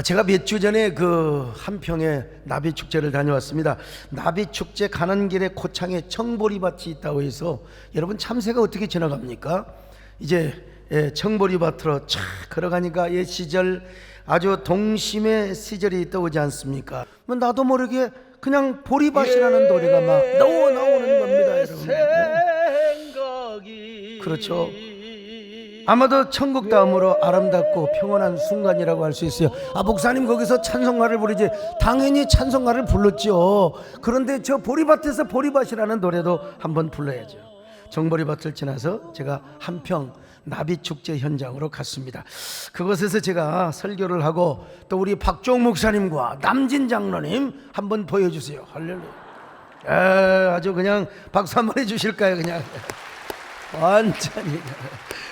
제가 몇 주 전에 그 한평에 나비축제를 다녀왔습니다. 나비축제 가는 길에 고창에 청보리밭이 있다고 해서 여러분 참새가 어떻게 지나갑니까? 이제 청보리밭으로 촥 걸어가니까 옛 시절 아주 동심의 시절이 떠오지 않습니까? 나도 모르게 그냥 보리밭이라는 노래가 막 나오는 겁니다, 여러분. 네. 그렇죠. 아마도 천국 다음으로 아름답고 평온한 순간이라고 할 수 있어요. 목사님 거기서 찬송가를 부르지. 당연히 찬송가를 불렀죠. 그런데 저 보리밭에서 보리밭이라는 노래도 한번 불러야죠. 정보리밭을 지나서 제가 한평 나비축제 현장으로 갔습니다. 그곳에서 제가 설교를 하고 또 우리 박종 목사님과 남진 장로님 한번 보여주세요. 할렐루야. 아주 그냥 박수 한번 해주실까요? 그냥 완전히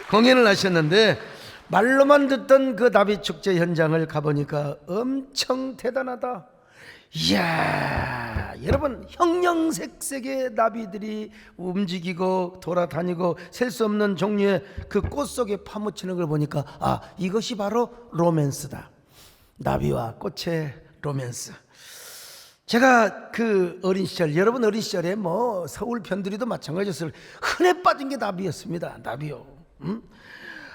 공연을 하셨는데, 말로만 듣던 그 나비축제 현장을 가보니까 엄청 대단하다. 이야, 여러분, 형형색색의 나비들이 움직이고 돌아다니고 셀 수 없는 종류의 그 꽃 속에 파묻히는 걸 보니까 이것이 바로 로맨스다. 나비와 꽃의 로맨스. 제가 그 어린 시절, 여러분 어린 시절에 뭐 서울 변두리도 마찬가지였어요. 흔해 빠진 게 나비였습니다. 나비요.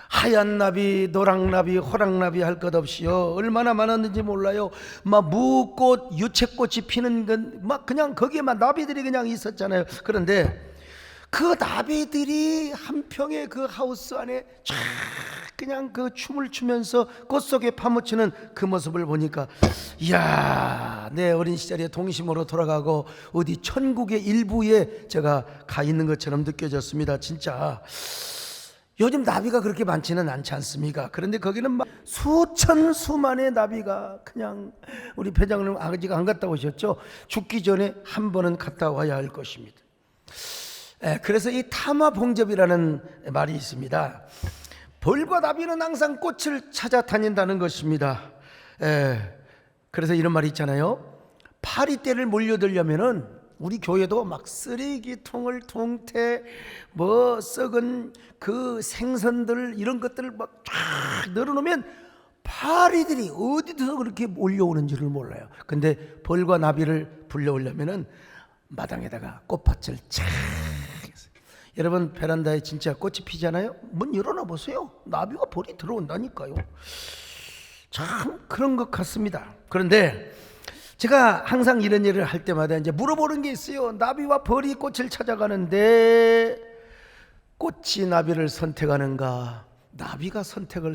하얀 나비, 노랑나비, 호랑나비 할 것 없이요. 얼마나 많았는지 몰라요. 막 무꽃, 유채꽃이 피는 건 막 그냥 거기에만 나비들이 그냥 있었잖아요. 그런데 그 나비들이 한평의 그 하우스 안에 쫙 그냥 그 춤을 추면서 꽃 속에 파묻히는 그 모습을 보니까, 이야, 내 어린 시절의 동심으로 돌아가고 어디 천국의 일부에 제가 가 있는 것처럼 느껴졌습니다. 진짜 요즘 나비가 그렇게 많지는 않지 않습니까? 그런데 거기는 막 수천 수만의 나비가 그냥, 우리 회장님 아직 안 갔다 오셨죠? 죽기 전에 한 번은 갔다 와야 할 것입니다. 그래서 이 탐화봉접이라는 말이 있습니다. 벌과 나비는 항상 꽃을 찾아다닌다는 것입니다. 그래서 이런 말이 있잖아요. 파리떼를 몰려들려면은 우리 교회도 막 쓰레기통을 통태 뭐 썩은 그 생선들 이런 것들을 막 쫙 널어놓으면 파리들이 어디서 그렇게 몰려오는지를 몰라요. 근데 벌과 나비를 불려오려면은 마당에다가 꽃밭을 쫙 해서, 여러분 베란다에 진짜 꽃이 피잖아요. 문 열어놔 보세요. 나비와 벌이 들어온다니까요. 참 그런 것 같습니다. 그런데 제가 항상 이런 일을 할 때마다 이제 물어보는 게 있어요. 나비와 벌이 꽃을 찾아가는데 꽃이 나비를 선택하는가, 나비가 선택하는?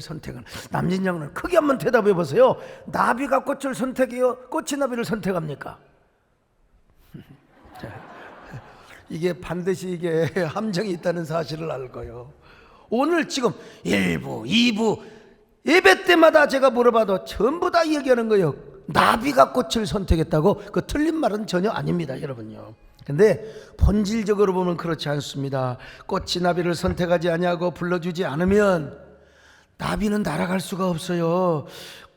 남진장로는 크게 한번 대답해 보세요. 나비가 꽃을 선택해요? 꽃이 나비를 선택합니까? 이게 반드시 이게 함정이 있다는 사실을 알고요. 오늘 지금 1부, 2부 예배 때마다 제가 물어봐도 전부 다 얘기하는 거예요. 나비가 꽃을 선택했다고. 그 틀린 말은 전혀 아닙니다, 여러분요. 근데 본질적으로 보면 그렇지 않습니다. 꽃이 나비를 선택하지 아니하고 불러주지 않으면 나비는 날아갈 수가 없어요.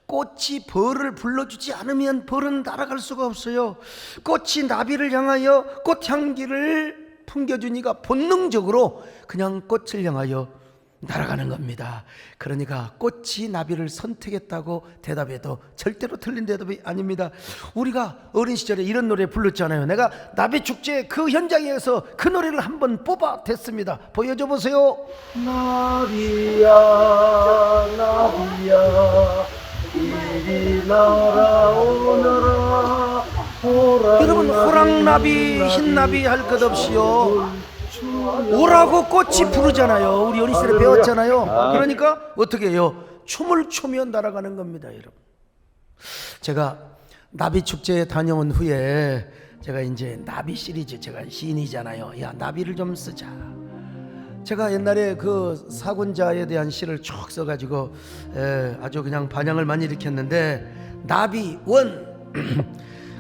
꽃이 벌을 불러주지 않으면 벌은 날아갈 수가 없어요. 꽃이 나비를 향하여 꽃향기를 풍겨주니까 본능적으로 그냥 꽃을 향하여 날아가는 겁니다. 그러니까 꽃이 나비를 선택했다고 대답해도 절대로 틀린 대답이 아닙니다. 우리가 어린 시절에 이런 노래 불렀잖아요. 내가 나비축제 그 현장에서 그 노래를 한번 뽑아댔습니다. 보여줘 보세요. 나비야 나비야 이리 날아오너라. 여러분 호랑나비 흰나비 할 것 없이요 오라고 꽃이 부르잖아요. 우리 어린 시절에 배웠잖아요. 그러니까 어떻게 해요? 춤을 추면 날아가는 겁니다, 여러분. 제가 나비축제에 다녀온 후에 제가 이제 나비 시리즈, 제가 시인이잖아요. 야, 나비를 좀 쓰자. 제가 옛날에 그 사군자에 대한 시를 쭉 써가지고 아주 그냥 반향을 많이 일으켰는데, 나비 원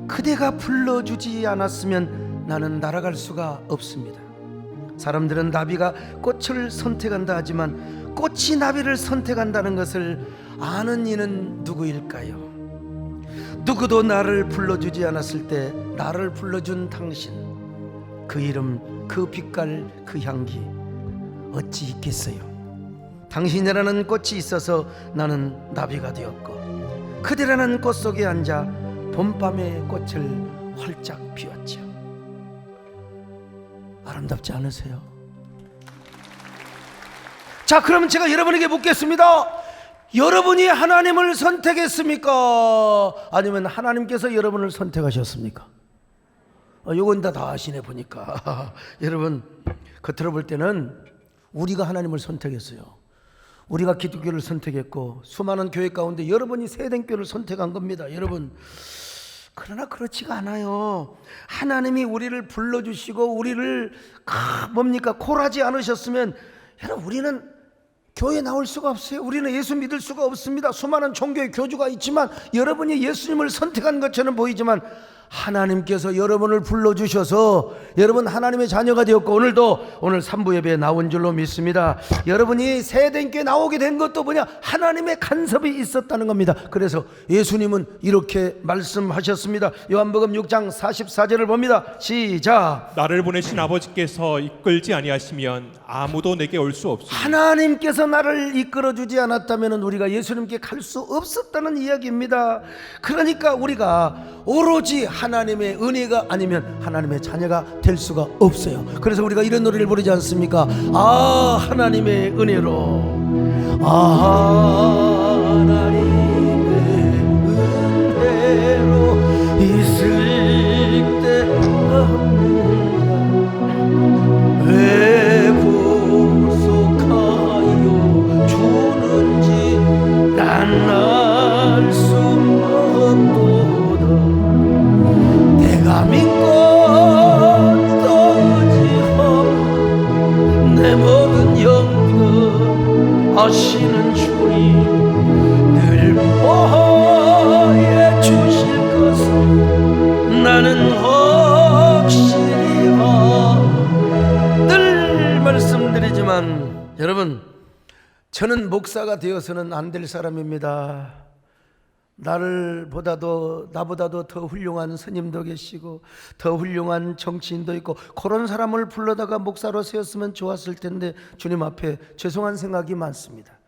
그대가 불러주지 않았으면 나는 날아갈 수가 없습니다. 사람들은 나비가 꽃을 선택한다 하지만 꽃이 나비를 선택한다는 것을 아는 이는 누구일까요? 누구도 나를 불러주지 않았을 때 나를 불러준 당신, 그 이름, 그 빛깔, 그 향기 어찌 있겠어요? 당신이라는 꽃이 있어서 나는 나비가 되었고, 그대라는 꽃 속에 앉아 봄밤의 꽃을 활짝 피웠지요. 아름답지 않으세요? 자, 그러면 제가 여러분에게 묻겠습니다. 여러분이 하나님을 선택했습니까? 아니면 하나님께서 여러분을 선택하셨습니까? 요건 다 아시네 보니까. 여러분, 겉으로 볼 때는 우리가 하나님을 선택했어요. 우리가 기독교를 선택했고 수많은 교회 가운데 여러분이 세den교를 선택한 겁니다. 여러분, 그러나 그렇지가 않아요. 하나님이 우리를 불러주시고 우리를 뭡니까? 콜하지 않으셨으면 여러분, 우리는 교회에 나올 수가 없어요. 우리는 예수 믿을 수가 없습니다. 수많은 종교의 교주가 있지만 여러분이 예수님을 선택한 것처럼 보이지만 하나님께서 여러분을 불러주셔서 여러분 하나님의 자녀가 되었고 오늘 3부 예배에 나온 줄로 믿습니다. 여러분이 세den교에 나오게 된 것도 뭐냐? 하나님의 간섭이 있었다는 겁니다. 그래서 예수님은 이렇게 말씀하셨습니다. 요한복음 6장 44절을 봅니다. 시작. 나를 보내신 아버지께서 이끌지 아니하시면 아무도 내게 올 수 없으니 하나님께서 나를 이끌어주지 않았다면 우리가 예수님께 갈 수 없었다는 이야기입니다. 그러니까 우리가 오로지 하나님의 은혜가 아니면 하나님의 자녀가 될 수가 없어요. 그래서 우리가 이런 노래를 부르지 않습니까? 아, 하나님의 은혜로, 아, 하나님의 은혜로 있을 때 왜 구속하여 주는지 난 알 수 없도다. 내가 믿고 떠지험 내 모든 영광 아시는 주님 늘 보호해 주실 것을 나는 확실히 늘 말씀드리지만 여러분, 저는 목사가 되어서는 안 될 사람입니다. 나보다도 더 훌륭한 스님도 계시고 더 훌륭한 정치인도 있고 그런 사람을 불러다가 목사로 세웠으면 좋았을 텐데 주님 앞에 죄송한 생각이 많습니다.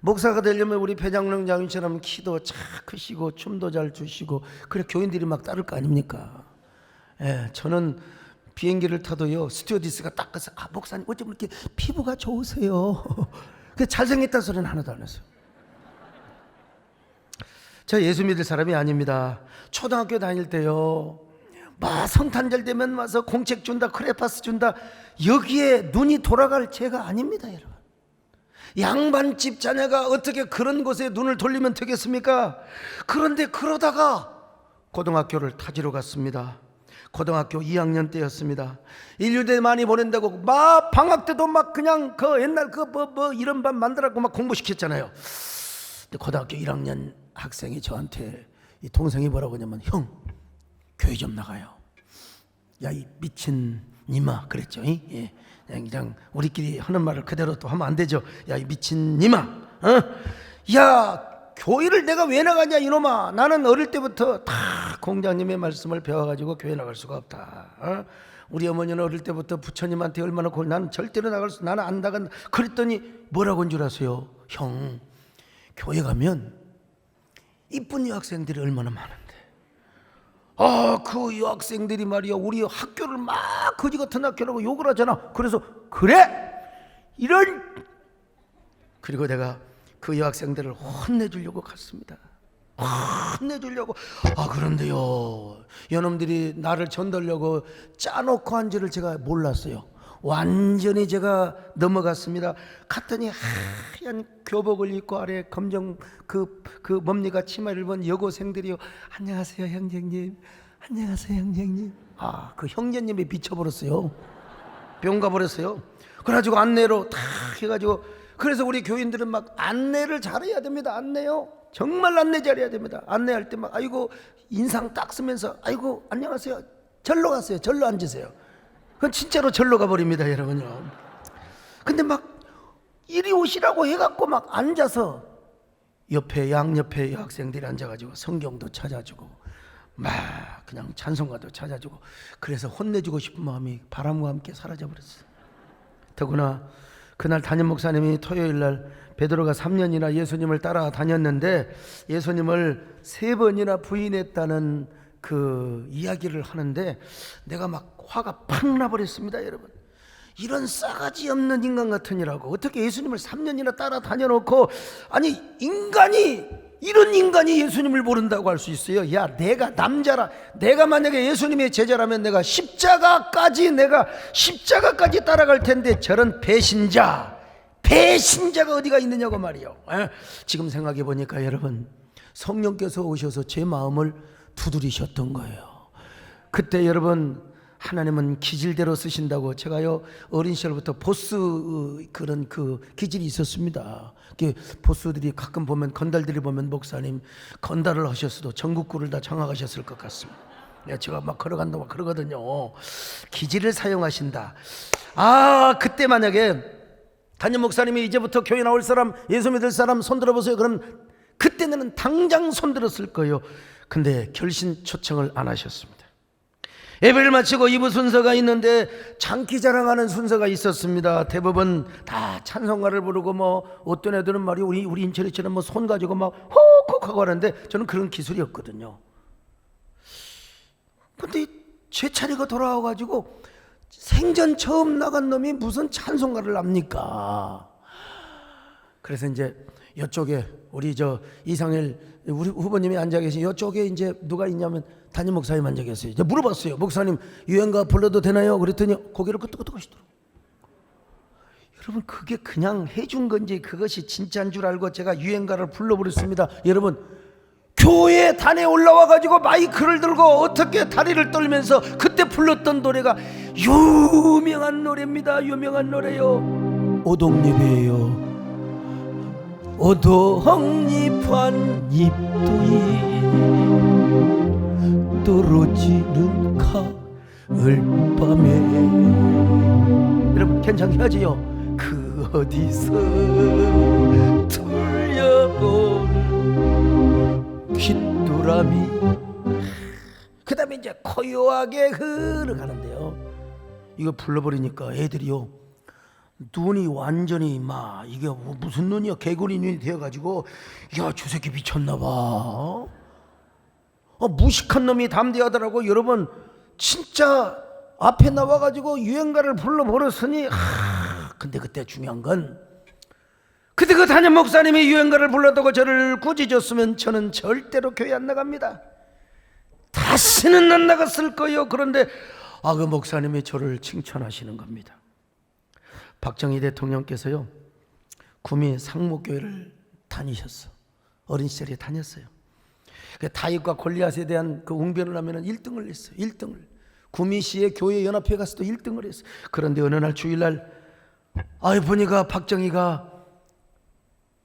목사가 되려면 우리 배장룡 장인처럼 키도 착 크시고 춤도 잘 추시고 그래 교인들이 막 따를 거 아닙니까? 예, 저는 비행기를 타도요 스튜어디스가 딱 가서 목사님 어쩜 이렇게 피부가 좋으세요? 잘생겼다는 소리는 하나도 안 했어요. 저 예수 믿을 사람이 아닙니다. 초등학교 다닐 때요 성탄절 되면 와서 공책 준다, 크레파스 준다, 여기에 눈이 돌아갈 죄가 아닙니다. 여러분, 양반집 자녀가 어떻게 그런 곳에 눈을 돌리면 되겠습니까? 그런데 그러다가 고등학교를 타지러 갔습니다. 고등학교 2학년 때였습니다. 인류대 많이 보낸다고 막 방학 때도 막 그냥 그 옛날 이런 반 만들라고 막 공부시켰잖아요. 근데 고등학교 1학년 학생이 저한테, 이 동생이 뭐라고 하냐면, 형 교회 좀 나가요. 야, 이 미친 니마 그랬죠. 예. 그냥 우리끼리 하는 말을 그대로 또 하면 안 되죠. 야, 이 미친 니마, 야, 교회를 내가 왜 나가냐 이놈아. 나는 어릴 때부터 다 공장님의 말씀을 배워가지고 교회 나갈 수가 없다. 우리 어머니는 어릴 때부터 부처님한테 얼마나 난 절대로 나는 안 나간다. 그랬더니 뭐라고 한 줄 아세요? 형, 교회 가면 이쁜 여학생들이 얼마나 많은데, 그 여학생들이 말이야 우리 학교를 막 거지 같은 학교라고 욕을 하잖아. 그래서 그래? 이런. 그리고 내가 그 여학생들을 혼내주려고 갔습니다. 혼내주려고. 그런데요, 여놈들이 나를 전달려고 짜놓고 한 줄을 제가 몰랐어요. 완전히 제가 넘어갔습니다. 갔더니 하얀 교복을 입고 아래 검정 뭡니까 치마를 입은 여고생들이요. 안녕하세요 형제님, 안녕하세요 형제님. 그 형제님이 미쳐버렸어요. 병 가버렸어요. 그래가지고 안내로 다 해가지고, 그래서 우리 교인들은 막 안내를 잘해야 됩니다. 안내요, 정말 안내 잘해야 됩니다. 안내할 때 막 아이고 인상 딱 쓰면서 아이고 안녕하세요, 절로 가세요, 절로 앉으세요. 그건 진짜로 절로 가버립니다, 여러분요. 근데 막 이리 오시라고 해갖고 막 앉아서 양옆에 여학생들이 앉아가지고 성경도 찾아주고 막 그냥 찬송가도 찾아주고, 그래서 혼내주고 싶은 마음이 바람과 함께 사라져버렸어요. 더구나 그날 담임 목사님이 토요일 날 베드로가 3년이나 예수님을 따라다녔는데 예수님을 3번이나 부인했다는 그 이야기를 하는데 내가 막 화가 팍 나버렸습니다. 여러분, 이런 싸가지 없는 인간 같으니라고 어떻게 예수님을 3년이나 따라다녀놓고, 아니 이런 인간이 예수님을 모른다고 할 수 있어요? 야, 내가 남자라, 내가 만약에 예수님의 제자라면 내가 십자가까지 따라갈 텐데 저런 배신자가 어디가 있느냐고 말이요. 지금 생각해 보니까 여러분, 성령께서 오셔서 제 마음을 두드리셨던 거예요. 그때 여러분, 하나님은 기질대로 쓰신다고, 제가요 어린 시절부터 보스 그런 그 기질이 있었습니다. 보스들이 가끔 보면, 건달들이 보면 목사님 건달을 하셨어도 전국구를 다 장악하셨을 것 같습니다. 제가 막 걸어간다고 그러거든요. 기질을 사용하신다. 그때 만약에 담임 목사님이 이제부터 교회 나올 사람, 예수 믿을 사람 손 들어보세요, 그럼 그때는 당장 손 들었을 거예요. 근데 결신 초청을 안 하셨습니다. 예배를 마치고 2부 순서가 있는데 장기 자랑하는 순서가 있었습니다. 대부분 다 찬송가를 부르고, 어떤 애들은 말이 우리 인철이처럼 손 가지고 막 훅훅 하고 하는데 저는 그런 기술이 없거든요. 근데 제 차례가 돌아와가지고 생전 처음 나간 놈이 무슨 찬송가를 합니까? 그래서 이제 이쪽에 우리 이상일 우리 후보님이 앉아 계신 이쪽에 이제 누가 있냐면 담임 목사님 앉아 계세요. 이제 물어봤어요. 목사님, 유행가 불러도 되나요? 그랬더니 고개를 끄덕끄덕 하시더라고요. 여러분, 그게 그냥 해준 건지 그것이 진짜인 줄 알고 제가 유행가를 불러버렸습니다. 여러분, 교회 단에 올라와 가지고 마이크를 들고 어떻게 다리를 떨면서 그때 불렀던 노래가 유명한 노래입니다. 유명한 노래요. 오동잎이에요. 오동잎한 잎들이 떨어지는 가을밤에. 여러분, 괜찮게하지요? 그 어디서 들려오는 귓두라미. 그 다음에 이제 고요하게 흘러가는데요, 이거 불러버리니까 애들이요, 눈이 완전히 이게 무슨 눈이야, 개구리 눈이 되어가지고, 야, 저 새끼 미쳤나봐. 무식한 놈이 담대하더라고. 여러분, 진짜 앞에 나와가지고 유행가를 불러버렸으니, 근데 그때 중요한 건, 그때 그 담임 목사님이 유행가를 불렀다고 저를 꾸짖었으면 저는 절대로 교회 안 나갑니다. 다시는 안 나갔을 거예요. 그런데 그 목사님이 저를 칭찬하시는 겁니다. 박정희 대통령께서요, 구미 상목교회를 다니셨어. 어린 시절에 다녔어요. 다윗과 골리앗에 대한 그 웅변을 하면은 1등을 했어요. 1등을. 구미시의 교회 연합회 가서도 1등을 했어요. 그런데 어느 날 주일날 보니까 박정희가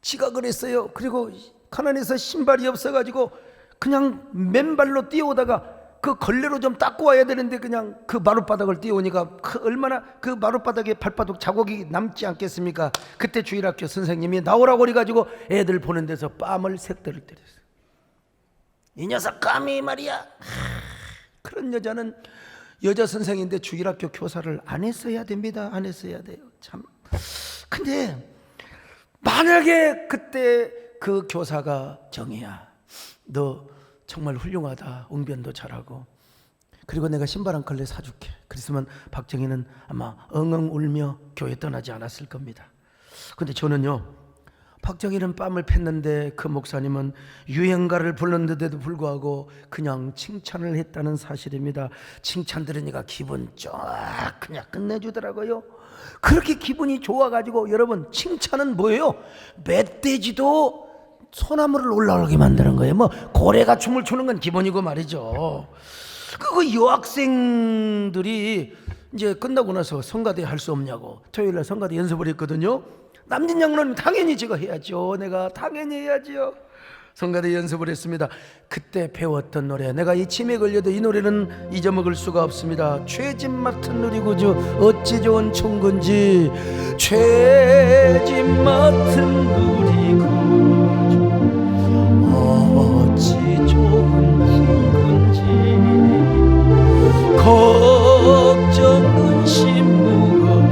지각을 했어요. 그리고 가난해서 신발이 없어가지고 그냥 맨발로 뛰어오다가 그 걸레로 좀 닦고 와야 되는데 그냥 그 마룻바닥을 뛰어오니까 얼마나 그 마룻바닥에 발바닥 자국이 남지 않겠습니까? 그때 주일학교 선생님이 나오라고 그래가지고 애들 보는 데서 뺨을 3대를 때렸어요. 이 녀석 감히 말이야. 그런 여자는 여자 선생인데 주일학교 교사를 안 했어야 됩니다. 안 했어야 돼요. 참. 근데 만약에 그때 그 교사가 정희야, 너 정말 훌륭하다. 웅변도 잘하고. 그리고 내가 신발 한 컬레 사줄게. 그랬으면 박정희는 아마 엉엉 울며 교회 떠나지 않았을 겁니다. 근데 저는요, 박정희는 뺨을 팼는데 그 목사님은 유행가를 불렀는데도 불구하고 그냥 칭찬을 했다는 사실입니다. 칭찬 들으니까 기분 쫙 그냥 끝내주더라고요. 그렇게 기분이 좋아가지고, 여러분, 칭찬은 뭐예요? 멧돼지도 소나무를 올라오게 만드는 거예요. 고래가 춤을 추는 건 기본이고 말이죠. 그 여학생들이 이제 끝나고 나서 성가대 할 수 없냐고 토요일날 성가대 연습을 했거든요. 남진 양로는 당연히 제가 해야죠. 내가 당연히 해야죠. 성가대 연습을 했습니다. 그때 배웠던 노래, 내가 이 치매 걸려도 이 노래는 잊어먹을 수가 없습니다. 죄짐 맡은 누리구주 어찌 좋은 총군지, 죄짐 맡은 누리구주 어찌 좋은 총군지, 걱정 근심 무거운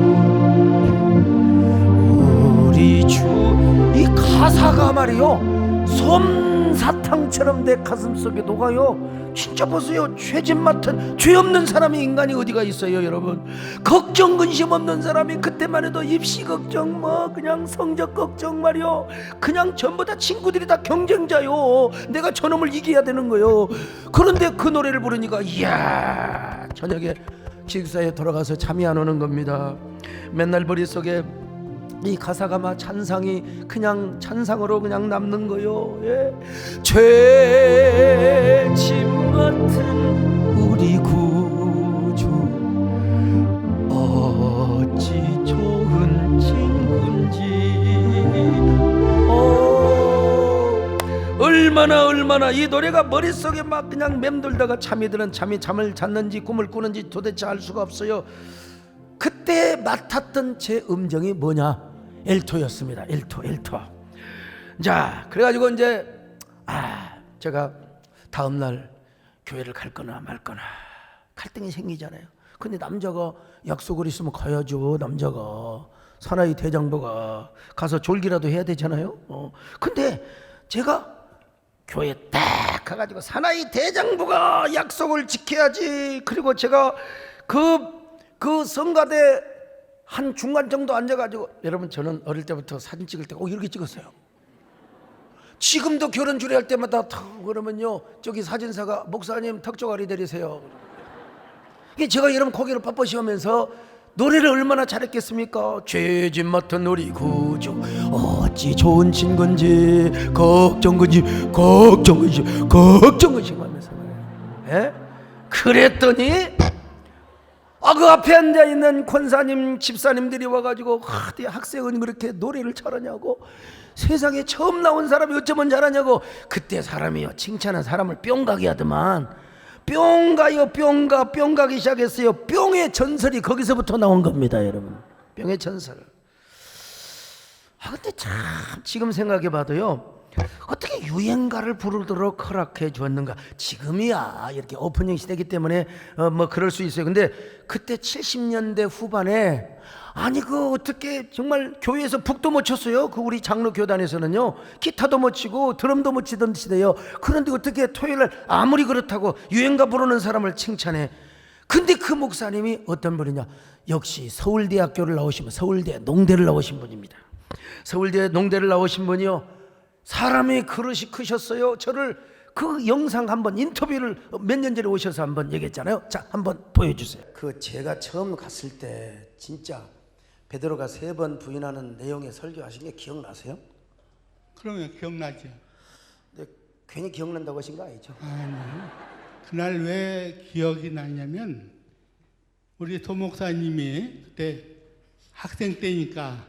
가슴속에 녹아요. 진짜 보세요. 죄짓 맡은 죄 없는 사람이 인간이 어디가 있어요, 여러분. 걱정 근심 없는 사람이 그때만 해도 입시 걱정 뭐 그냥 성적 걱정 말이요. 그냥 전부 다 친구들이 다 경쟁자요. 내가 저놈을 이겨야 되는 거요. 그런데 그 노래를 부르니까 이야, 저녁에 기숙사에 돌아가서 잠이 안 오는 겁니다. 맨날 머릿속에 이 가사가 막 찬상이 그냥 찬상으로 그냥 남는 거요. 예. 죄짐 같은 우리 구주 어찌 좋은 친구인지 얼마나 이 노래가 머릿속에 막 그냥 맴돌다가 잠이 드는 잠을 잤는지 꿈을 꾸는지 도대체 알 수가 없어요. 그때 맡았던 제 음정이 뭐냐? 엘토였습니다. 엘토. 자, 그래가지고 이제 제가 다음날 교회를 갈 거나 말 거나 갈등이 생기잖아요. 근데 남자가 약속을 있으면 가야죠. 남자가 사나이 대장부가 가서 졸기라도 해야 되잖아요. 근데 제가 교회 딱 가가지고 사나이 대장부가 약속을 지켜야지. 그리고 제가 그 성가대 한 중간 정도 앉아가지고, 여러분 저는 어릴 때부터 사진 찍을 때 꼭 이렇게 찍었어요. 지금도 결혼 주례할 때마다 탁 그러면요, 저기 사진사가 목사님 턱조가리 내리세요. 이게 제가 여러분 고개를 뻣뻣이 하면서 노래를 얼마나 잘했겠습니까? 죄짐 맡은 우리 구주 어찌 좋은 친구인지 걱정근지 하면서 말이에요. 예? 그랬더니 그 앞에 앉아있는 권사님 집사님들이 와가지고 학생은 그렇게 노래를 잘하냐고, 세상에 처음 나온 사람이 어쩌면 잘하냐고. 그때 사람이요 칭찬한 사람을 뿅가게 하더만. 뿅가요 뿅가기 시작했어요. 뿅의 전설이 거기서부터 나온 겁니다, 여러분. 뿅의 전설. 근데 참 지금 생각해봐도요, 어떻게 유행가를 부르도록 허락해 주었는가. 지금이야 이렇게 오픈형 시대이기 때문에 뭐 그럴 수 있어요. 근데 그때 70년대 후반에 그 어떻게 정말 교회에서 북도 못 쳤어요. 그 우리 장로 교단에서는요, 기타도 못 치고 드럼도 못 치던 시대요. 그런데 어떻게 토요일날 아무리 그렇다고 유행가 부르는 사람을 칭찬해. 근데 그 목사님이 어떤 분이냐, 역시 서울대학교를 나오신 분, 서울대 농대를 나오신 분입니다. 서울대 농대를 나오신 분이요, 사람이 그릇이 크셨어요. 저를 그 영상 한번 인터뷰를 몇 년 전에 오셔서 한번 얘기했잖아요. 자, 한번 보여주세요. 제가 처음 갔을 때 진짜 베드로가 3번 부인하는 내용의 설교하신 게 기억나세요? 그러면 기억나죠. 근데 괜히 기억난다고 하신 거 아니죠? 아니, 그날 왜 기억이 나냐면 우리 도 목사님이 그때 학생 때니까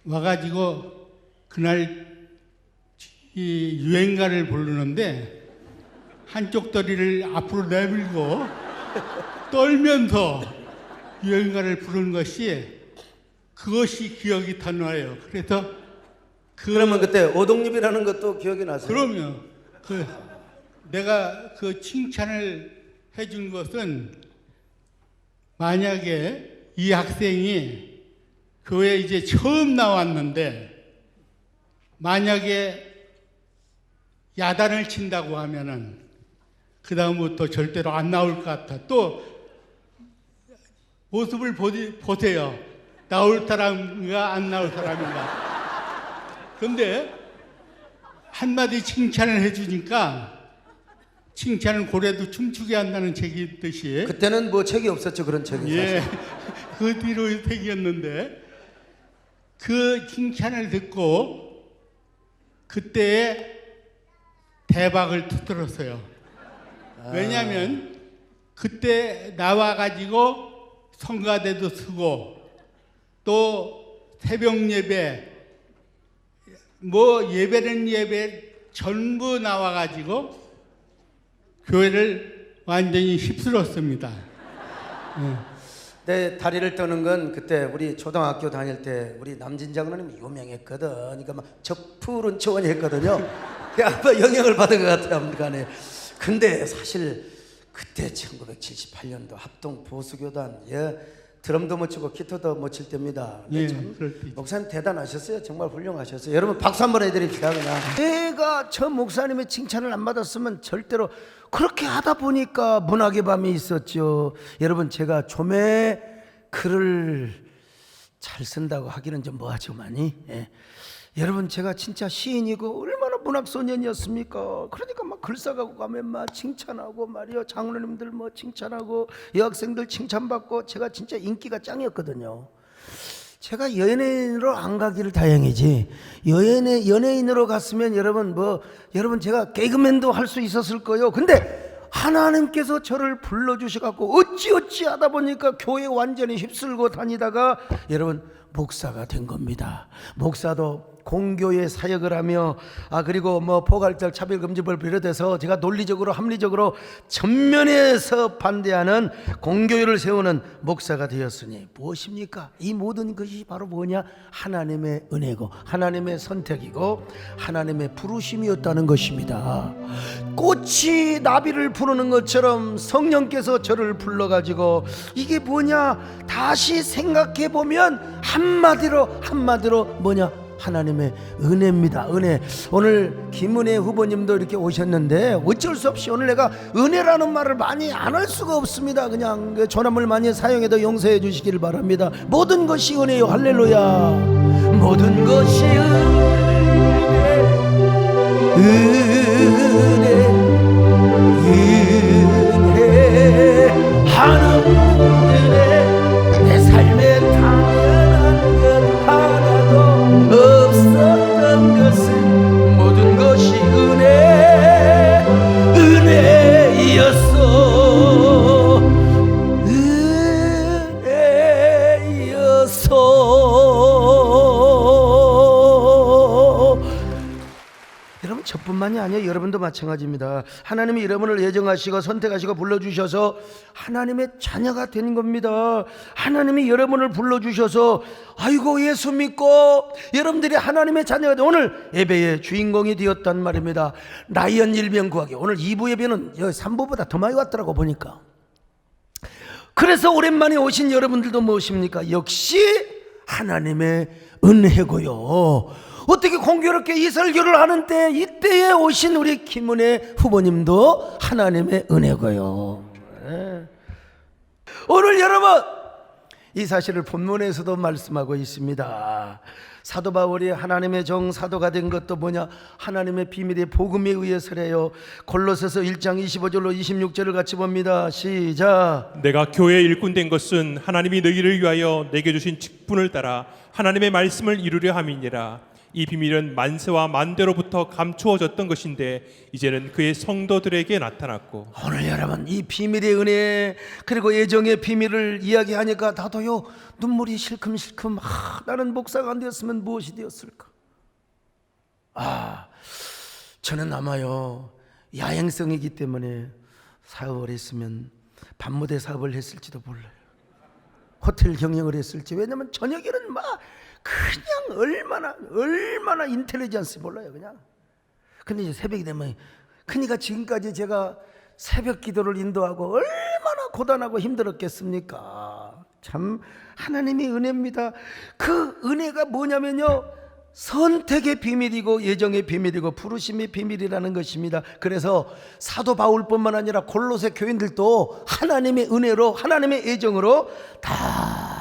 와가지고 그날 이 유행가를 부르는데 한쪽 다리를 앞으로 내밀고 떨면서 유행가를 부르는 그것이 기억이 다 나요. 그래서 그러면 그때 오동잎이라는 것도 기억이 나세요? 그러면 내가 그 칭찬을 해준 것은, 만약에 이 학생이 교회에 이제 처음 나왔는데 만약에 야단을 친다고 하면은 그 다음부터 절대로 안 나올 것 같아. 또 모습을 보세요. 나올 사람인가 안 나올 사람인가. 근데 한마디 칭찬을 해주니까, 칭찬은 고래도 춤추게 한다는 책이 있듯이, 그때는 뭐 책이 없었죠, 그런 책이. 예, 그 뒤로 책이었는데 그 칭찬을 듣고 그때에 대박을 터뜨렸어요. 왜냐하면 그때 나와가지고 성가대도 쓰고 또 새벽 예배, 뭐 예배는 예배 전부 나와가지고 교회를 완전히 휩쓸었습니다. 내 다리를 떠는 건 그때 우리 초등학교 다닐 때 우리 남진 장로님이 유명했거든. 그러니까 막 적푸른 초원이 했거든요. 아마 영향을 받은 것 같아요, 아무간에. 근데 사실 그때 1978년도 합동 보수교단 드럼도 못 치고 기타도 못 칠 때입니다. 예, 참 그럴 때. 목사님 대단하셨어요. 정말 훌륭하셨어요. 여러분 박수 한번 해드립시다. 그냥 내가 저 목사님의 칭찬을 안 받았으면 절대로 그렇게 하다 보니까 문학의 밤이 있었죠. 여러분 제가 좀에 글을 잘 쓴다고 하기는 좀 뭐하지만이 여러분 제가 진짜 시인이고 얼마나 문학소년이었습니까? 그러니까 막 글싸가고 가면 막 칭찬하고 말이요, 장로님들 뭐 칭찬하고 여학생들 칭찬받고 제가 진짜 인기가 짱이었거든요. 제가 연예인으로 안 가기를 다행이지, 연예인으로 갔으면 여러분 제가 개그맨도 할 수 있었을 거예요. 근데 하나님께서 저를 불러주셔갖고 어찌 하다 보니까 교회 완전히 휩쓸고 다니다가 여러분 목사가 된 겁니다. 목사도 공교회 사역을 하며 그리고 뭐 포괄적 차별금지법을 비롯해서 제가 논리적으로 합리적으로 전면에서 반대하는 공교회를 세우는 목사가 되었으니 무엇입니까? 이 모든 것이 바로 뭐냐? 하나님의 은혜고 하나님의 선택이고 하나님의 부르심이었다는 것입니다. 꽃이 나비를 부르는 것처럼 성령께서 저를 불러가지고 이게 뭐냐? 다시 생각해보면 한마디로 뭐냐? 하나님의 은혜입니다. 은혜. 오늘 김은혜 후보님도 이렇게 오셨는데 어쩔 수 없이 오늘 내가 은혜라는 말을 많이 안 할 수가 없습니다. 그냥 조남을 많이 사용해도 용서해 주시기를 바랍니다. 모든 것이 은혜요. 할렐루야. 모든 것이 은혜 하나님 은혜 내 삶에 당연한 것 하나도 없었던 것은 모든 것이 은혜였어. 여러분 저뿐만이 아니에요. 여러분도 마찬가지입니다. 하나님이 여러분을 예정하시고 선택하시고 불러주셔서 하나님의 자녀가 된 겁니다. 하나님이 여러분을 불러주셔서 아이고 예수 믿고 여러분들이 하나님의 자녀가 된 오늘 예배의 주인공이 되었단 말입니다. 나이언 일병 구하기. 오늘 2부 예배는 3부보다 더 많이 왔더라고 보니까. 그래서 오랜만에 오신 여러분들도 무엇입니까? 역시 하나님의 은혜고요. 어떻게 공교롭게 이 설교를 하는 때 이때에 오신 우리 김은혜 후보님도 하나님의 은혜고요. 오늘 여러분 이 사실을 본문에서도 말씀하고 있습니다. 사도 바울이 하나님의 정 사도가 된 것도 뭐냐? 하나님의 비밀의 복음에 의해서래요. 골로새서 1장 25절로 26절을 같이 봅니다. 시작. 내가 교회의 일꾼 된 것은 하나님이 너희를 위하여 내게 주신 직분을 따라 하나님의 말씀을 이루려 함이니라. 이 비밀은 만세와 만대로부터 감추어졌던 것인데 이제는 그의 성도들에게 나타났고. 오늘 여러분 이 비밀의 은혜 그리고 애정의 비밀을 이야기하니까 나도요 눈물이 실큼실큼. 나는 목사가 안 되었으면 무엇이 되었을까? 저는 아마요 야행성이기 때문에 사업을 했으면 밤무대 사업을 했을지도 몰라요. 호텔 경영을 했을지. 왜냐면 저녁에는 막 그냥 얼마나 인텔리전스 몰라요 그냥. 근데 이제 새벽이 되면, 그러니까 지금까지 제가 새벽 기도를 인도하고 얼마나 고단하고 힘들었겠습니까? 참 하나님의 은혜입니다. 그 은혜가 뭐냐면요, 선택의 비밀이고 예정의 비밀이고 부르심의 비밀이라는 것입니다. 그래서 사도 바울뿐만 아니라 골로새 교인들도 하나님의 은혜로 하나님의 애정으로 다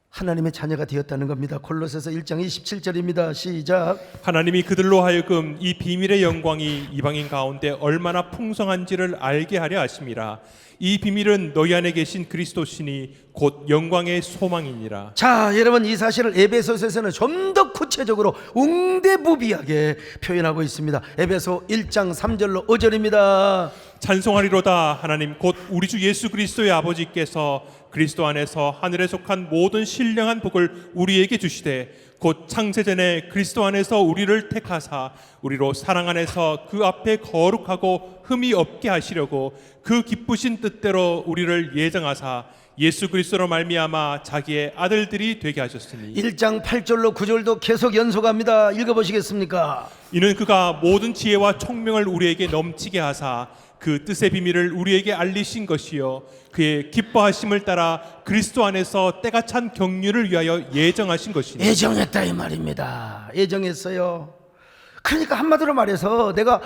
하나님의 자녀가 되었다는 겁니다. 골로새서 1장 27절입니다. 시작. 하나님이 그들로 하여금 이 비밀의 영광이 이방인 가운데 얼마나 풍성한지를 알게 하려 하심이라. 이 비밀은 너희 안에 계신 그리스도시니 곧 영광의 소망이니라. 자, 여러분 이 사실을 에베소서에서는 좀 더 구체적으로 웅대부비하게 표현하고 있습니다. 에베소 1장 3절로 5절입니다. 찬송하리로다. 하나님 곧 우리 주 예수 그리스도의 아버지께서 그리스도 안에서 하늘에 속한 모든 신령한 복을 우리에게 주시되 곧 창세전에 그리스도 안에서 우리를 택하사 우리로 사랑 안에서 그 앞에 거룩하고 흠이 없게 하시려고 그 기쁘신 뜻대로 우리를 예정하사 예수 그리스도로 말미암아 자기의 아들들이 되게 하셨으니 1장 8절로 9절도 계속 연속합니다. 읽어보시겠습니까? 이는 그가 모든 지혜와 총명을 우리에게 넘치게 하사 그 뜻의 비밀을 우리에게 알리신 것이요 그의 기뻐하심을 따라 그리스도 안에서 때가 찬 경륜을 위하여 예정하신 것이니 예정했다 이 말입니다. 예정했어요. 그러니까 한마디로 말해서 내가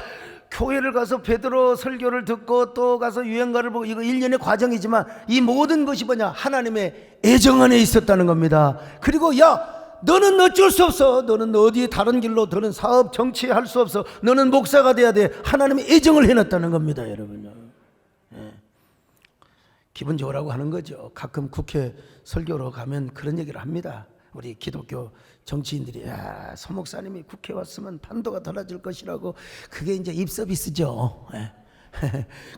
교회를 가서 베드로 설교를 듣고 또 가서 유행가를 보고 이거 일련의 과정이지만 이 모든 것이 뭐냐? 하나님의 애정 안에 있었다는 겁니다. 그리고 야 너는 어쩔 수 없어. 너는 어디 다른 길로 너는 사업 정치 할 수 없어. 너는 목사가 돼야 돼. 하나님의 애정을 해놨다는 겁니다, 여러분요. 예. 기분 좋으라고 하는 거죠. 가끔 국회 설교로 가면 그런 얘기를 합니다. 우리 기독교 정치인들이 야, 소 목사님이 국회 왔으면 판도가 달라질 것이라고. 그게 이제 입서비스죠. 예.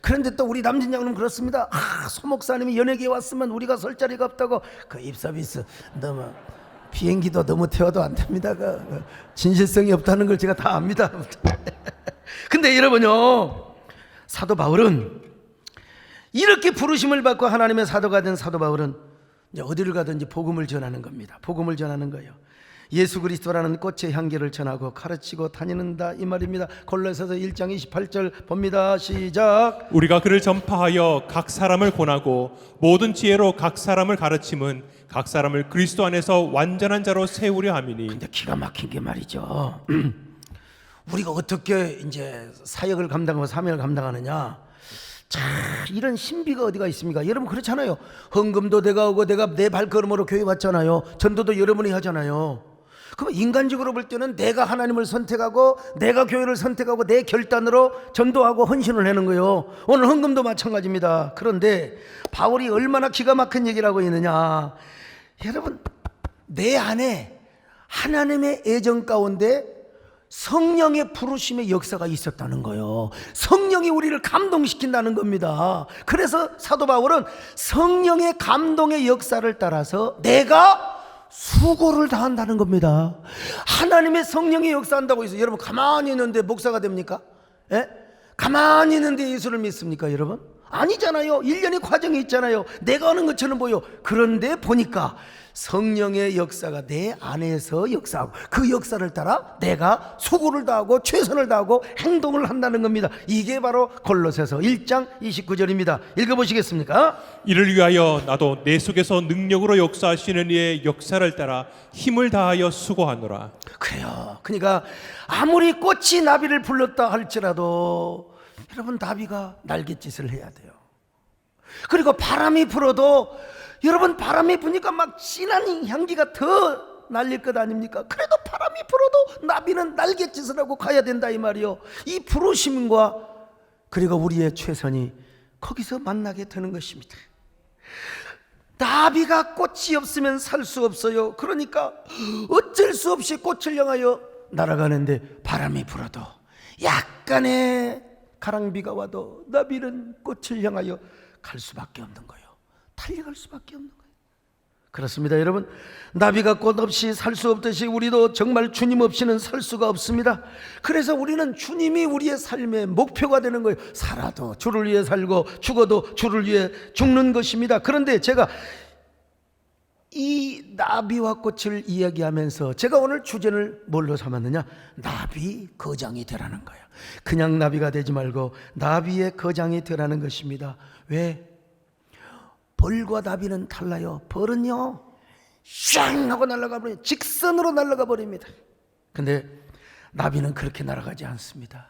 그런데 또 우리 남진장로는 그렇습니다. 소 목사님이 연예계에 왔으면 우리가 설 자리가 없다고. 그 입서비스 너무 비행기도 너무 태워도 안 됩니다. 그 진실성이 없다는 걸 제가 다 압니다. 근데 여러분요, 사도 바울은 이렇게 부르심을 받고 하나님의 사도가 된 사도 바울은 이제 어디를 가든지 복음을 전하는 겁니다. 복음을 전하는 거예요. 예수 그리스도라는 꽃의 향기를 전하고 가르치고 다니는다 이 말입니다. 골로새서 1장 28절 봅니다. 시작. 우리가 그를 전파하여 각 사람을 권하고 모든 지혜로 각 사람을 가르침은 각 사람을 그리스도 안에서 완전한 자로 세우려 함이니. 근데 기가 막힌 게 말이죠. 우리가 어떻게 이제 사역을 감당하고 사명을 감당하느냐. 자, 이런 신비가 어디가 있습니까? 여러분 그렇잖아요. 헌금도 내가 오고 내가 내 발걸음으로 교회 왔잖아요. 전도도 여러분이 하잖아요. 그럼 인간적으로 볼 때는 내가 하나님을 선택하고 내가 교회를 선택하고 내 결단으로 전도하고 헌신을 하는 거예요. 오늘 헌금도 마찬가지입니다. 그런데 바울이 얼마나 기가 막힌 얘기를 하고 있느냐. 여러분 내 안에 하나님의 애정 가운데 성령의 부르심의 역사가 있었다는 거예요. 성령이 우리를 감동시킨다는 겁니다. 그래서 사도 바울은 성령의 감동의 역사를 따라서 내가 수고를 다한다는 겁니다. 하나님의 성령이 역사한다고 해서 여러분 가만히 있는데 목사가 됩니까? 예? 가만히 있는데 예수를 믿습니까 여러분? 아니잖아요. 일련의 과정이 있잖아요. 내가 하는 것처럼 보여. 그런데 보니까 성령의 역사가 내 안에서 역사하고 그 역사를 따라 내가 수고를 다하고 최선을 다하고 행동을 한다는 겁니다. 이게 바로 골로새서 1장 29절입니다. 읽어보시겠습니까? 이를 위하여 나도 내 속에서 능력으로 역사하시는 이의 역사를 따라 힘을 다하여 수고하노라. 그래요. 그러니까 아무리 꽃이 나비를 불렀다 할지라도 여러분 나비가 날갯짓을 해야 돼요. 그리고 바람이 불어도 여러분 바람이 부니까 막 진한 향기가 더 날릴 것 아닙니까? 그래도 바람이 불어도 나비는 날갯짓을 하고 가야 된다 이 말이요. 이 부르심과 그리고 우리의 최선이 거기서 만나게 되는 것입니다. 나비가 꽃이 없으면 살 수 없어요. 그러니까 어쩔 수 없이 꽃을 향하여 날아가는데 바람이 불어도 약간의 가랑비가 와도 나비는 꽃을 향하여 갈 수밖에 없는 거예요. 달려갈 수밖에 없는 거예요. 그렇습니다 여러분. 나비가 꽃 없이 살 수 없듯이 우리도 정말 주님 없이는 살 수가 없습니다. 그래서 우리는 주님이 우리의 삶의 목표가 되는 거예요. 살아도 주를 위해 살고 죽어도 주를 위해 죽는 것입니다. 그런데 제가 이 나비와 꽃을 이야기하면서 제가 오늘 주제를 뭘로 삼았느냐? 나비 거장이 되라는 거예요. 그냥 나비가 되지 말고 나비의 거장이 되라는 것입니다. 왜? 벌과 나비는 달라요. 벌은요 샹 하고 날아가 버려요. 직선으로 날아가 버립니다. 근데 나비는 그렇게 날아가지 않습니다.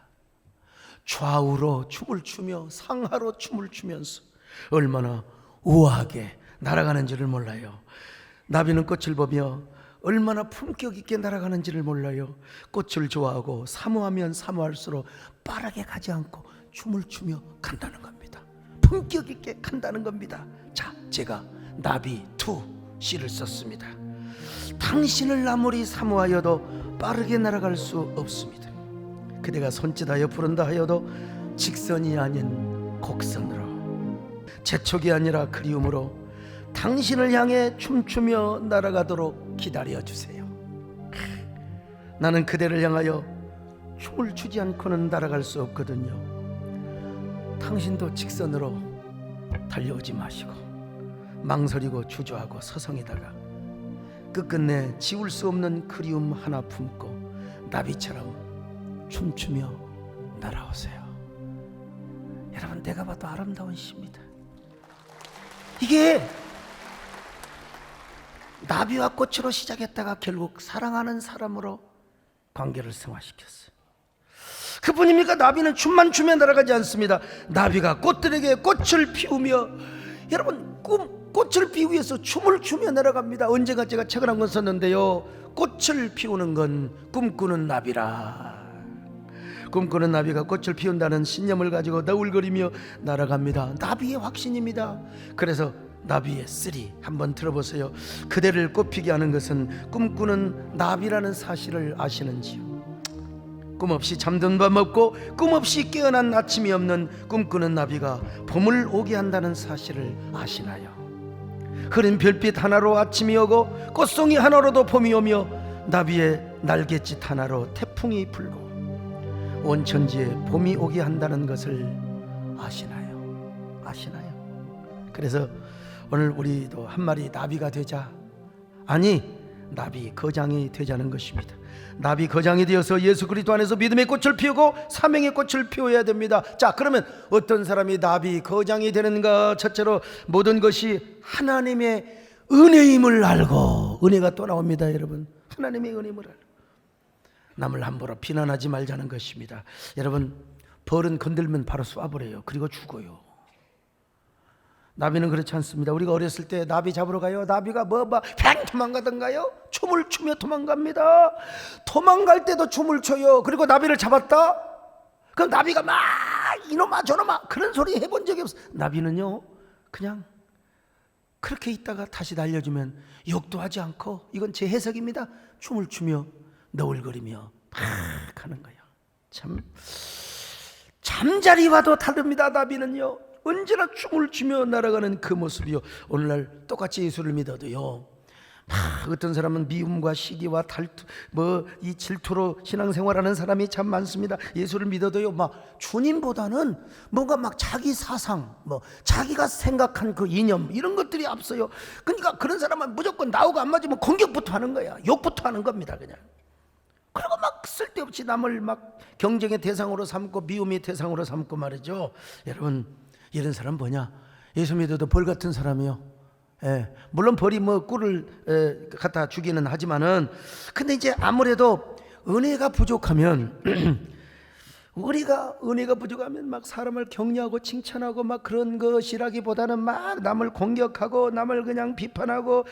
좌우로 춤을 추며 상하로 춤을 추면서 얼마나 우아하게 날아가는지를 몰라요. 나비는 꽃을 보며 얼마나 품격 있게 날아가는지를 몰라요. 꽃을 좋아하고 사모하면 사모할수록 빠르게 가지 않고 춤을 추며 간다는 겁니다. 품격 있게 간다는 겁니다. 자, 제가 나비 2C를 썼습니다. 당신을 아무리 사모하여도 빠르게 날아갈 수 없습니다. 그대가 손짓하여 부른다 하여도 직선이 아닌 곡선으로, 재촉이 아니라 그리움으로 당신을 향해 춤추며 날아가도록 기다려주세요. 나는 그대를 향하여 춤을 추지 않고는 날아갈 수 없거든요. 당신도 직선으로 달려오지 마시고 망설이고 주저하고 서성이다가 끝끝내 지울 수 없는 그리움 하나 품고 나비처럼 춤추며 날아오세요. 여러분, 내가 봐도 아름다운 시입니다. 이게 나비와 꽃으로 시작했다가 결국 사랑하는 사람으로 관계를 승화시켰어요. 그뿐입니까? 나비는 춤만 추며 날아가지 않습니다. 나비가 꽃들에게 꽃을 피우며, 여러분, 꽃을 피우기 위해서 춤을 추며 날아갑니다. 언젠가 제가 책을 한 권 썼는데요, 꽃을 피우는 건 꿈꾸는 나비라. 꿈꾸는 나비가 꽃을 피운다는 신념을 가지고 너울거리며 날아갑니다. 나비의 확신입니다. 그래서 나비의 쓰리 한번 들어보세요. 그대를 꽃피게 하는 것은 꿈꾸는 나비라는 사실을 아시는지요? 꿈없이 잠든 밤 없고 꿈없이 깨어난 아침이 없는 꿈꾸는 나비가 봄을 오게 한다는 사실을 아시나요? 흐린 별빛 하나로 아침이 오고 꽃송이 하나로도 봄이 오며 나비의 날갯짓 하나로 태풍이 불고 온 천지에 봄이 오게 한다는 것을 아시나요? 아시나요? 그래서 오늘 우리도 한 마리 나비가 되자. 아니, 나비 거장이 되자는 것입니다. 나비 거장이 되어서 예수 그리스도 안에서 믿음의 꽃을 피우고 사명의 꽃을 피워야 됩니다. 자, 그러면 어떤 사람이 나비 거장이 되는가? 첫째로 모든 것이 하나님의 은혜임을 알고, 은혜가 또 나옵니다. 여러분, 하나님의 은혜임을 알고 남을 함부로 비난하지 말자는 것입니다. 여러분, 벌은 건들면 바로 쏴버려요. 그리고 죽어요. 나비는 그렇지 않습니다. 우리가 어렸을 때 나비 잡으러 가요. 나비가 팽 도망가던가요? 춤을 추며 도망갑니다. 도망갈 때도 춤을 춰요. 그리고 나비를 잡았다? 그럼 나비가 막 이놈아 저놈아 그런 소리 해본 적이 없어. 나비는요, 그냥 그렇게 있다가 다시 날려주면 욕도 하지 않고, 이건 제 해석입니다, 춤을 추며 너울거리며 막 하는 거예요. 참, 잠자리와도 다릅니다. 나비는요, 언제나 춤을 추며 날아가는 그 모습이요. 오늘날 똑같이 예수를 믿어도요, 어떤 사람은 미움과 시기와 탈투, 이 질투로 신앙생활하는 사람이 참 많습니다. 예수를 믿어도요, 주님보다는 뭔가 자기 사상, 자기가 생각한 그 이념, 이런 것들이 앞서요. 그러니까 그런 사람은 무조건 나하고 안 맞으면 공격부터 하는 거야. 욕부터 하는 겁니다, 그냥. 그리고 쓸데없이 남을 경쟁의 대상으로 삼고 미움의 대상으로 삼고 말이죠. 여러분, 이런 사람 뭐냐? 예수 믿어도 벌 같은 사람이요. 물론 벌이 꿀을 갖다 주기는 하지만은, 근데 이제 아무래도 은혜가 부족하면 우리가 은혜가 부족하면 사람을 격려하고 칭찬하고 그런 것이라기보다는 남을 공격하고 남을 그냥 비판하고,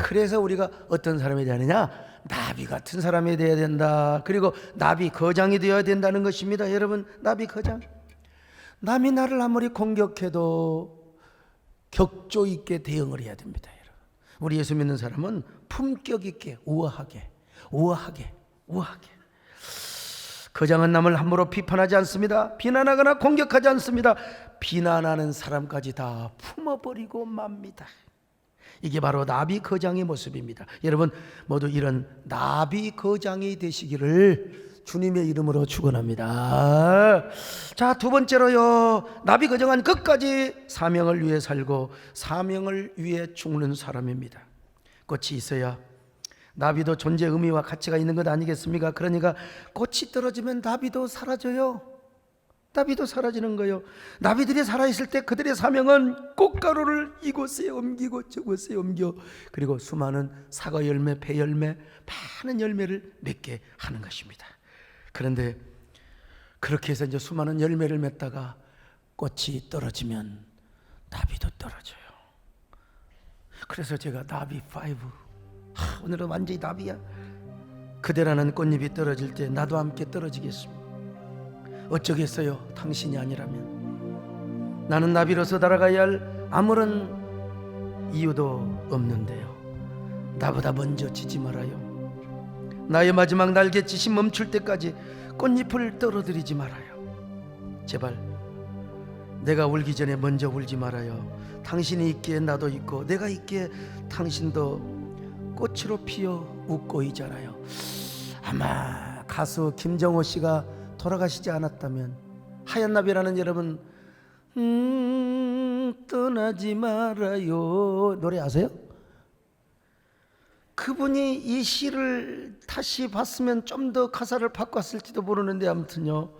그래서 우리가 어떤 사람이 되느냐? 나비 같은 사람이 되어야 된다. 그리고 나비 거장이 되어야 된다는 것입니다. 여러분, 나비 거장. 남이 나를 아무리 공격해도 격조 있게 대응을 해야 됩니다. 여러분, 우리 예수 믿는 사람은 품격 있게 우아하게 거장은 남을 함부로 비판하지 않습니다. 비난하거나 공격하지 않습니다. 비난하는 사람까지 다 품어버리고 맙니다. 이게 바로 나비 거장의 모습입니다. 여러분, 모두 이런 나비 거장이 되시기를 주님의 이름으로 축원합니다. 자, 두 번째로요, 나비 거장은 끝까지 사명을 위해 살고 사명을 위해 죽는 사람입니다. 꽃이 있어야 나비도 존재 의미와 가치가 있는 것 아니겠습니까? 그러니까 꽃이 떨어지면 나비도 사라져요. 나비도 사라지는 거예요. 나비들이 살아있을 때 그들의 사명은 꽃가루를 이곳에 옮기고 저곳에 옮겨, 그리고 수많은 사과 열매, 배 열매, 많은 열매를 맺게 하는 것입니다. 그런데 그렇게 해서 이제 수많은 열매를 맺다가 꽃이 떨어지면 나비도 떨어져요. 그래서 제가 나비 5, 오늘은 완전히 나비야. 그대라는 꽃잎이 떨어질 때 나도 함께 떨어지겠습니다. 어쩌겠어요, 당신이 아니라면. 나는 나비로서 날아가야 할 아무런 이유도 없는데요. 나보다 먼저 지지 말아요. 나의 마지막 날갯짓이 멈출 때까지 꽃잎을 떨어뜨리지 말아요. 제발 내가 울기 전에 먼저 울지 말아요. 당신이 있기에 나도 있고 내가 있기에 당신도 꽃으로 피어 웃고 있잖아요. 아마 가수 김정호 씨가 돌아가시지 않았다면, 하얀 나비라는 여러분 떠나지 말아요. 노래 아세요? 그분이 이 시를 다시 봤으면 좀 더 가사를 바꿨을지도 모르는데 아무튼요,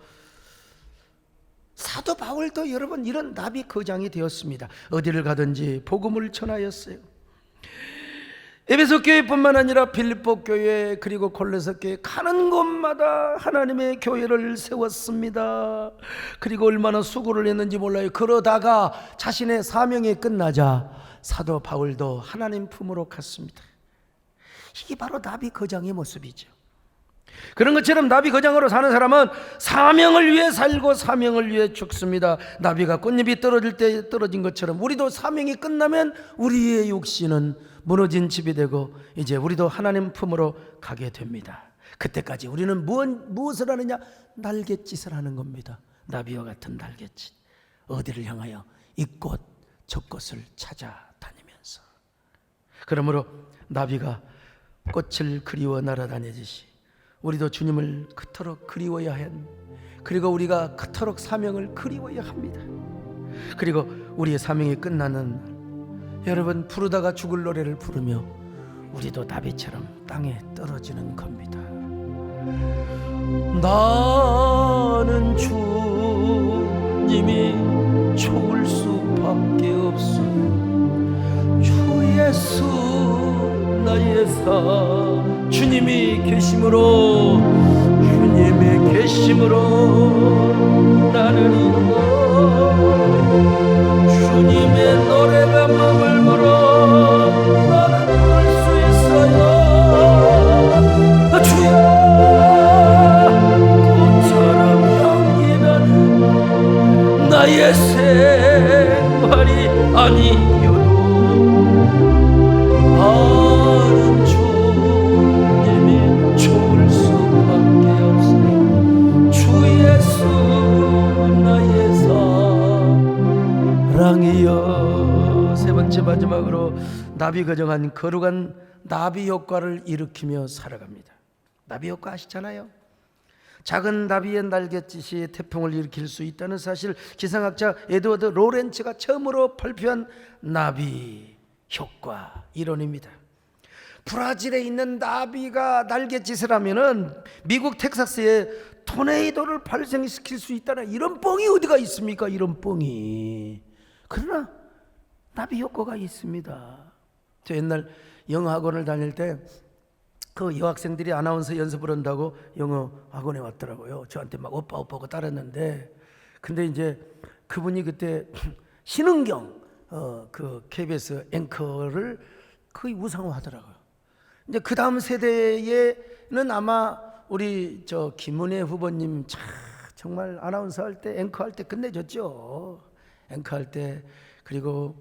사도 바울도 여러분 이런 나비 거장이 되었습니다. 어디를 가든지 복음을 전하였어요. 에베소 교회뿐만 아니라 빌립보 교회 그리고 골로새 교회 가는 곳마다 하나님의 교회를 세웠습니다. 그리고 얼마나 수고를 했는지 몰라요. 그러다가 자신의 사명이 끝나자 사도 바울도 하나님 품으로 갔습니다. 이게 바로 나비 거장의 모습이죠. 그런 것처럼 나비 거장으로 사는 사람은 사명을 위해 살고 사명을 위해 죽습니다. 나비가 꽃잎이 떨어질 때 떨어진 것처럼 우리도 사명이 끝나면 우리의 육신은 무너진 집이 되고 이제 우리도 하나님 품으로 가게 됩니다. 그때까지 우리는 무엇을 하느냐? 날갯짓을 하는 겁니다. 나비와 같은 날갯짓. 어디를 향하여? 이 꽃, 저 꽃을 찾아다니면서. 그러므로 나비가 꽃을 그리워 날아다니듯이 우리도 주님을 그토록 그리워야 그리고 우리가 그토록 사명을 그리워야 합니다. 그리고 우리의 사명이 끝나는 날 여러분 부르다가 죽을 노래를 부르며 우리도 나비처럼 땅에 떨어지는 겁니다. 나는 주님이 좋을 수밖에 없어. 주 예수 나의 사 주님이 계심으로 주님의 계심으로 나는 주님의 노래가 마음을 물어 나는 부를 수 있어요. 주여 꽃처럼 향기나는 나의 생활이 아니어도 다른 주님이 좋을 수밖에 없어요. 주 예수 나의 사랑이여. 세 번째 마지막으로 나비 거정한 거룩한 나비 효과를 일으키며 살아갑니다. 나비 효과 아시잖아요. 작은 나비의 날갯짓이 태풍을 일으킬 수 있다는 사실 기상학자 에드워드 로렌츠가 처음으로 발표한 나비 효과 이론입니다. 브라질에 있는 나비가 날갯짓을 하면은 미국 텍사스에 토네이도를 발생시킬 수 있다는 이런 뻥이 어디가 있습니까? 이런 뻥이. 그러나 나비 효과가 있습니다. 저 옛날 영어 학원을 다닐 때 그 여학생들이 아나운서 연습을 한다고 영어 학원에 왔더라고요. 저한테 막 오빠 오빠고 따랐는데, 근데 이제 그분이 그때 신은경 그 KBS 앵커를 거의 우상화하더라고요. 이제 그 다음 세대에는 아마 우리 저 김은혜 후보님 정말 아나운서 할 때 앵커 할 때 끝내줬죠. 앵커 할 때. 그리고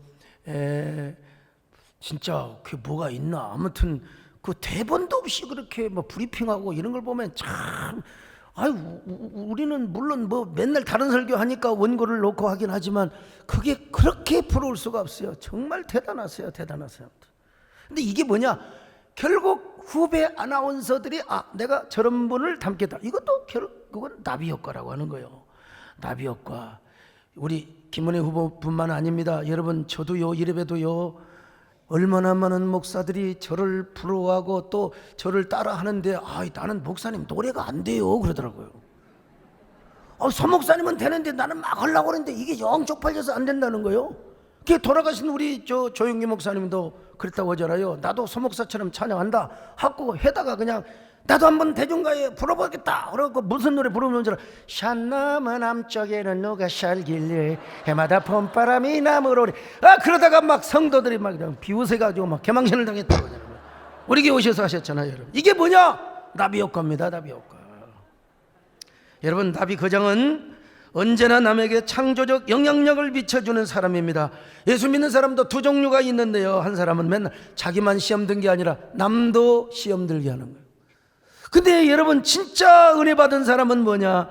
진짜 그게 뭐가 있나. 아무튼 그 대본도 없이 그렇게 뭐 브리핑하고 이런 걸 보면 참, 우리는 물론 뭐 맨날 다른 설교 하니까 원고를 놓고 하긴 하지만 그게 그렇게 부러울 수가 없어요. 정말 대단하세요. 대단하세요. 근데 이게 뭐냐? 결국 후배 아나운서들이 내가 저런 분을 닮겠다. 이것도 그건 나비 효과라고 하는 거예요. 나비 효과. 우리 김은혜 후보뿐만 아닙니다. 여러분 저도요, 이래봬도요, 얼마나 많은 목사들이 저를 부러워하고 또 저를 따라하는데 나는 목사님 노래가 안 돼요 그러더라고요. 서 목사님은 되는데 나는 막 하려고 하는데 이게 영 쪽팔려서 안 된다는 거예요. 그게 돌아가신 우리 조영기 목사님도 그랬다고 하잖아요. 나도 서 목사처럼 찬양한다 하고 해다가 그냥 나도 한번 대중가에 불러보겠다 그러고 무슨 노래 부르면 줄 알아. 산 너머 남쪽에는 누가 살길래 해마다 봄바람이 나무로 오래. 그러다가 막 성도들이 막 비웃어가지고 막 개망신을 당했다고 하잖아요. 우리 교회 오셔서 하셨잖아요. 여러분 이게 뭐냐? 나비 효과입니다. 나비 효과. 여러분 나비 거장은 언제나 남에게 창조적 영향력을 비춰주는 사람입니다. 예수 믿는 사람도 두 종류가 있는데요, 한 사람은 맨날 자기만 시험 든 게 아니라 남도 시험 들게 하는 거예요. 근데 여러분 진짜 은혜 받은 사람은 뭐냐?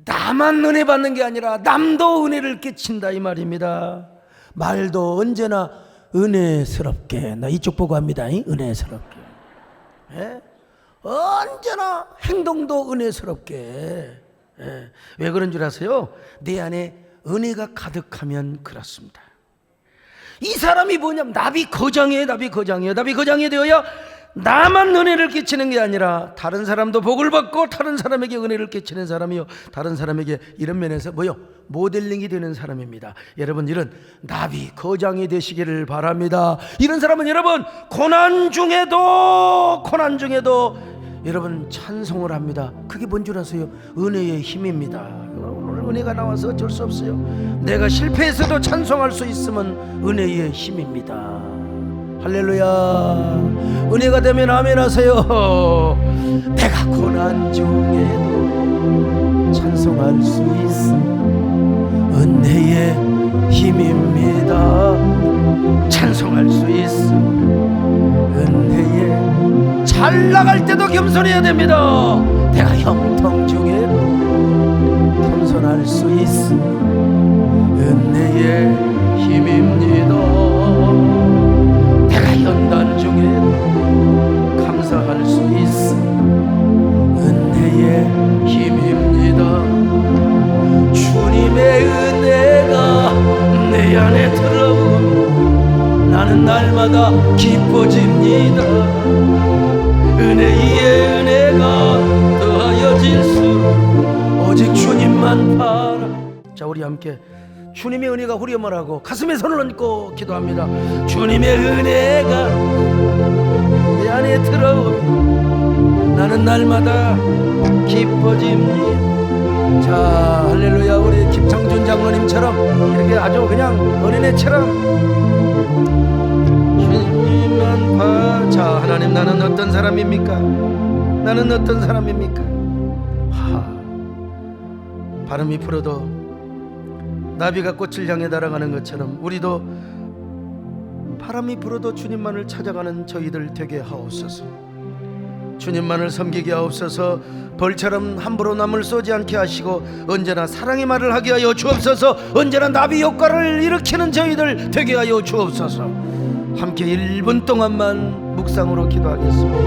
나만 은혜 받는 게 아니라 남도 은혜를 끼친다 이 말입니다. 말도 언제나 은혜스럽게. 나 이쪽 보고 합니다. 은혜스럽게. 예? 언제나 행동도 은혜스럽게. 왜 그런 줄 아세요? 내 안에 은혜가 가득하면 그렇습니다. 이 사람이 뭐냐면 나비 거장이에요. 나비 거장이 되어야 나만 은혜를 끼치는 게 아니라 다른 사람도 복을 받고 다른 사람에게 은혜를 끼치는 사람이요, 다른 사람에게 이런 면에서 모델링이 되는 사람입니다. 여러분, 이런 나비 거장이 되시기를 바랍니다. 이런 사람은 여러분 고난 중에도 여러분 찬송을 합니다. 그게 뭔 줄 아세요? 은혜의 힘입니다. 오늘 은혜가 나와서 어쩔 수 없어요. 내가 실패해서도 찬송할 수 있으면 은혜의 힘입니다. 할렐루야. 은혜가 되면 아멘 하세요. 내가 고난 중에도 찬송할 수 있어 은혜의 힘입니다. 찬송할 수 있어 은혜의, 잘 나갈 때도 겸손해야 됩니다. 내가 형통 중에도 겸손할 수 있어 은혜의 힘입니다. 연단 중에도 감사할 수 있어 은혜의 힘입니다. 주님의 은혜가 내 안에 들어오면 나는 날마다 기뻐집니다. 은혜 위에 은혜가 더하여질수록 오직 주님만 바라. 자, 우리 함께 주님의 은혜가 후렴하라고 가슴에 손을 얹고 기도합니다. 주님의 은혜가 내 안에 들어오면 나는 날마다 기뻐집니다. 자, 할렐루야. 우리 김창준 장로님처럼 이렇게 아주 그냥 어린애처럼 주님만 봐. 자, 하나님, 나는 어떤 사람입니까? 바람이 불어도 나비가 꽃을 향해 날아가는 것처럼 우리도 바람이 불어도 주님만을 찾아가는 저희들 되게 하옵소서. 주님만을 섬기게 하옵소서. 벌처럼 함부로 남을 쏘지 않게 하시고 언제나 사랑의 말을 하게 하여 주옵소서. 언제나 나비 효과를 일으키는 저희들 되게 하여 주옵소서. 함께 1분 동안만 묵상으로 기도하겠습니다.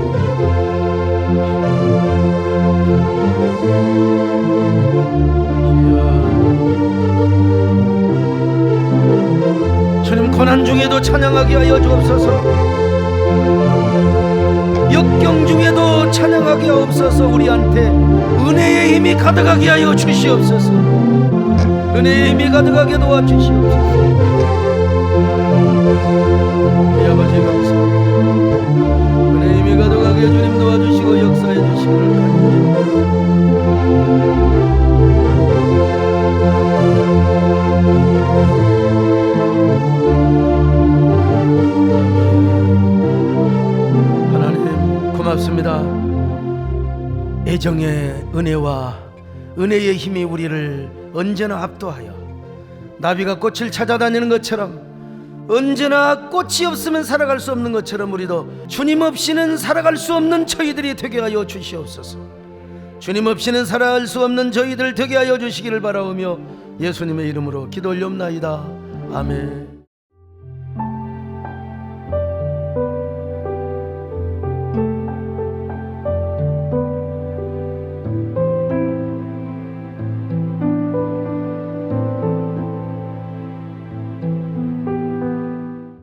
주님, 고난 중에도 찬양하게 하여 주옵소서. 역경 중에도 찬양하게 하옵소서. 우리한테 은혜의 힘이 가득하게 하여 주시옵소서. 은혜의 힘이 가득하게 도와주시옵소서. 이 아버지 감사합니다. 은혜의 힘이 가득하게 주님 도와주시고 역사해 주시기를 간절히 고맙습니다. 애정의 은혜와 은혜의 힘이 우리를 언제나 압도하여 나비가 꽃을 찾아다니는 것처럼, 언제나 꽃이 없으면 살아갈 수 없는 것처럼 우리도 주님 없이는 살아갈 수 없는 저희들이 되게 하여 주시옵소서. 주님 없이는 살아갈 수 없는 저희들 되게 하여 주시기를 바라오며 예수님의 이름으로 기도 올려옵나이다. 아멘.